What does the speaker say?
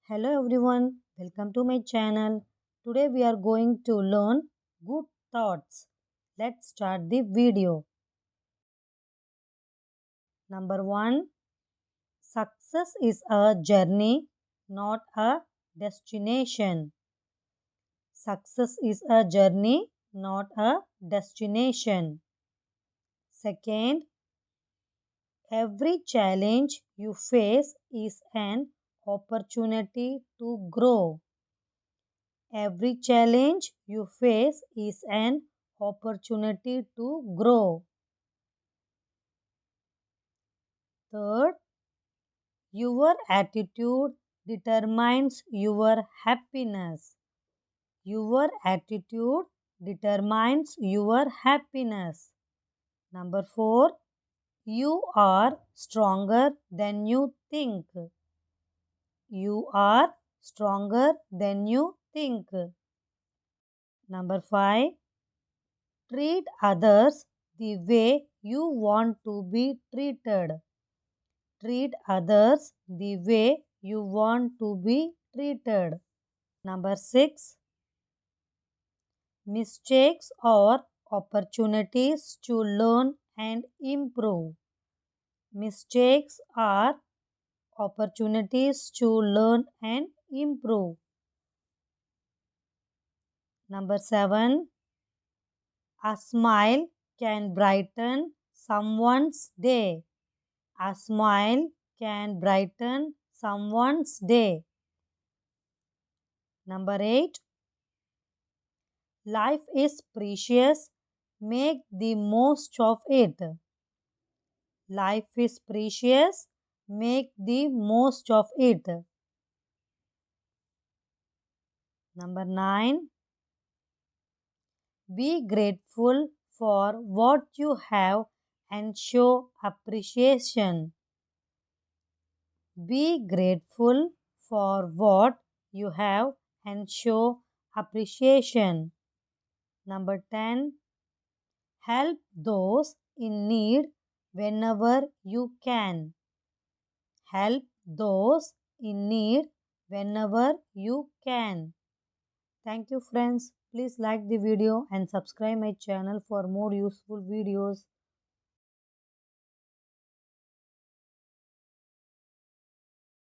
Hello everyone, welcome to my channel. Today we are going to learn good thoughts. Let's start the video. Number 1. Success is a journey, not a destination. Success is a journey, not a destination. Second, every challenge you face is an opportunity to grow. Every challenge you face is an opportunity to grow. Third, your attitude determines your happiness. Your attitude determines your happiness. Number 4, you are stronger than you think. You are stronger than you think. Number 5, treat others the way you want to be treated. Treat others the way you want to be treated. Number 6. Mistakes are opportunities to learn and improve. Mistakes are opportunities to learn and improve. Number 7. A smile can brighten someone's day. A smile can brighten someone's day. Number 8. Life is precious. Make the most of it. Life is precious. Make the most of it. Number 9. Be grateful for what you have and show appreciation. Be grateful for what you have and show appreciation. Number 10. Help those in need whenever you can. Help those in need whenever you can. Thank you friends. Please like the video and subscribe my channel for more useful videos.